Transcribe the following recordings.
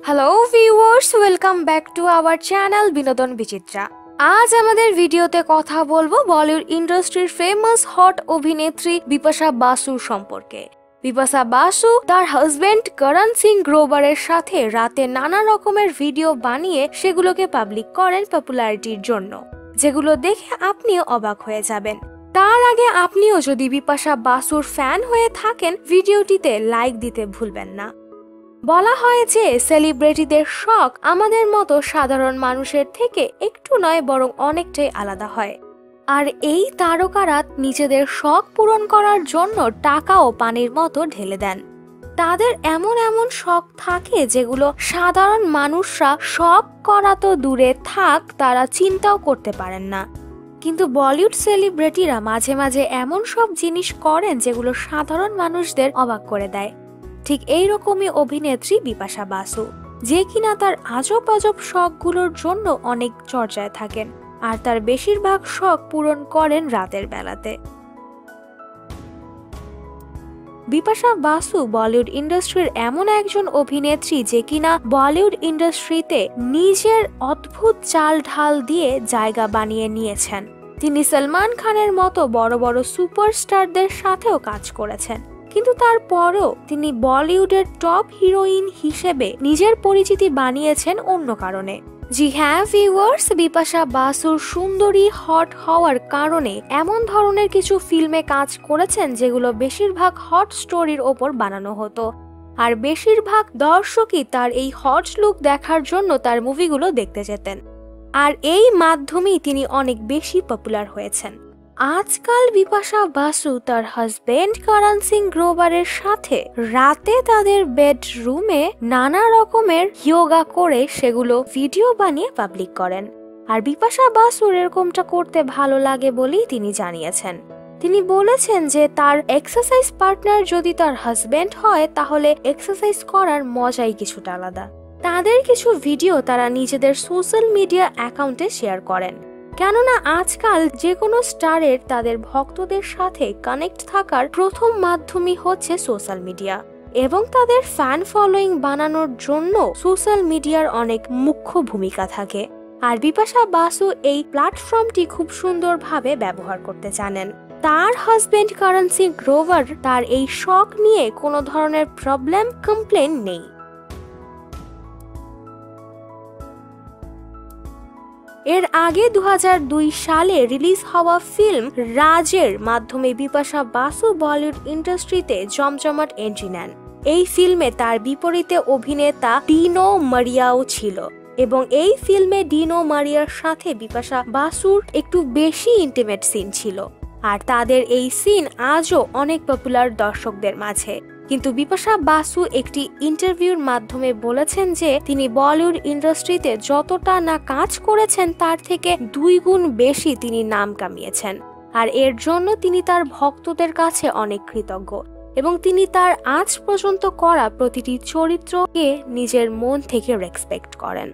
Hello viewers, welcome back to our channel বিনোদন বিচিত্রা। আজ আমাদের ভিডিওতে কথা বলবো বলিউড ইন্ডাস্ট্রির ফেমাস হট অভিনেত্রী বিপাশা বাসুর সম্পর্কে। বিপাশা বাসু তার হাজবেন্ড করণ সিং গ্রোভারের সাথে রাতে নানা রকমের ভিডিও বানিয়ে সেগুলোকে পাবলিক করেন পপুলারিটির জন্য, যেগুলো দেখে আপনিও অবাক হয়ে যাবেন। তার আগে আপনিও যদি বিপাশা বাসুর ফ্যান হয়ে থাকেন, ভিডিওটিতে লাইক দিতে ভুলবেন না। বলা হয় যে সেলিব্রিটিদের শখ আমাদের মতো সাধারণ মানুষের থেকে একটু নয় বরং অনেকটাই আলাদা হয়। আর এই তারকারা নিজেদের শখ পূরণ করার জন্য টাকাও পানির মতো ঢেলে দেন। তাদের এমন এমন শখ থাকে যেগুলো সাধারণ মানুষরা শখ করা তো দূরে থাক, তারা চিন্তাও করতে পারেন না। কিন্তু বলিউড সেলিব্রিটিরা মাঝে মাঝে এমন সব জিনিস করেন যেগুলো সাধারণ মানুষদের অবাক করে দেয়। ঠিক এইরকমই অভিনেত্রী বিপাশা বাসু, যে কিনা তার আজব আজব শখগুলোর জন্য অনেক চর্চায় থাকেন, আর তার বেশিরভাগ শখ পূরণ করেন রাতের বেলাতে। বিপাশা বাসু বলিউড ইন্ডাস্ট্রির এমন একজন অভিনেত্রী যে কিনা বলিউড ইন্ডাস্ট্রিতে নিজের অদ্ভুত চাল ঢাল দিয়ে জায়গা বানিয়ে নিয়েছেন। তিনি সলমান খানের মতো বড় বড় সুপারস্টারদের সাথেও কাজ করেছেন, কিন্তু তারপরও তিনি বলিউডের টপ হিরোইন হিসেবে নিজের পরিচিতি বানিয়েছেন অন্য কারণে। জি হ্যাঁ ভিউয়ার্স, বিপাশা বাসুর সুন্দরী হট হওয়ার কারণে এমন ধরনের কিছু ফিল্মে কাজ করেছেন যেগুলো বেশিরভাগ হট স্টোরির ওপর বানানো হতো, আর বেশিরভাগ দর্শকই তার এই হট লুক দেখার জন্য তার মুভিগুলো দেখতে যেতেন, আর এই মাধ্যমেই তিনি অনেক বেশি পপুলার হয়েছেন। আজকাল বিপাশা বাসু তার হাজবেন্ড করণ সিং গ্রোভারের সাথে রাতে তাদের বেডরুমে নানা রকমের যোগা করে সেগুলো ভিডিও বানিয়ে পাবলিক করেন। আর বিপাশা বাসুর এরকমটা করতে ভালো লাগে বলেই তিনি জানিয়েছেন। তিনি বলেছেন যে তার এক্সারসাইজ পার্টনার যদি তার হাজবেন্ড হয় তাহলে এক্সারসাইজ করার মজাই কিছুটা আলাদা। তাদের কিছু ভিডিও তারা নিজেদের সোশ্যাল মিডিয়া অ্যাকাউন্টে শেয়ার করেন, কেননা আজকাল যে কোনো স্টারের তাদের ভক্তদের সাথে কানেক্ট থাকার প্রথম মাধ্যমই হচ্ছে সোশ্যাল মিডিয়া, এবং তাদের ফ্যান ফলোয়িং বানানোর জন্য সোশ্যাল মিডিয়ার অনেক মুখ্য ভূমিকা থাকে। আর বিপাশা বাসু এই প্ল্যাটফর্মটি খুব সুন্দরভাবে ব্যবহার করতে জানেন। তার হাজবেন্ড করণ সিং গ্রোভার তার এই শখ নিয়ে কোনো ধরনের প্রবলেম কমপ্লেন নেই। এর আগে 2002 সালে রিলিজ হওয়া ফিল্ম রাজের মাধ্যমে বিপাশা বাসু বলিউড ইন্ডাস্ট্রিতে জমজমাট এন্ট্রি নেন। এই ফিল্মে তার বিপরীতে অভিনেতা ডিনো মারিয়াও ছিল, এবং এই ফিল্মে ডিনো মারিয়ার সাথে বিপাশা বাসুর একটু বেশি ইন্টিমেট সিন ছিল, আর তাদের এই সিন আজও অনেক পপুলার দর্শকদের মাঝে। কিন্তু বিপাশা বাসু একটি ইন্টারভিউর মাধ্যমে বলেছেন যে তিনি বলিউড ইন্ডাস্ট্রিতে যতটা না কাজ করেছেন তার থেকে 2 গুণ বেশি তিনি নাম কামিয়েছেন, আর এর জন্য তিনি তার ভক্তদের কাছে অনেক কৃতজ্ঞ, এবং তিনি তার আজ পর্যন্ত করা প্রতিটি চরিত্রকে নিজের মন থেকে রেসপেক্ট করেন।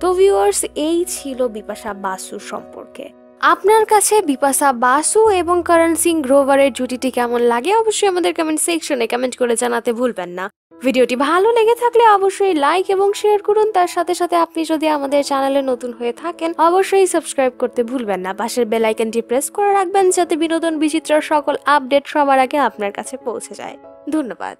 তো ভিউয়ার্স, এই ছিল বিপাশা বাসুর সম্পর্কে। আপনার কাছে বিপাশা বাসু এবং করণ সিং গ্রোভারের জুটিটি কেমন লাগে অবশ্যই আমাদের কমেন্ট সেকশনে কমেন্ট করে জানাতে ভুলবেন না। ভিডিওটি ভালো লেগে থাকলে অবশ্যই লাইক এবং শেয়ার করুন। তার সাথে সাথে আপনি যদি আমাদের চ্যানেলে নতুন হয়ে থাকেন অবশ্যই সাবস্ক্রাইব করতে ভুলবেন না। পাশের বেল আইকনটি প্রেস করে রাখবেন যাতে বিনোদন বিচিত্রার সকল আপডেট সবার আগে আপনার কাছে পৌঁছে যায়। ধন্যবাদ।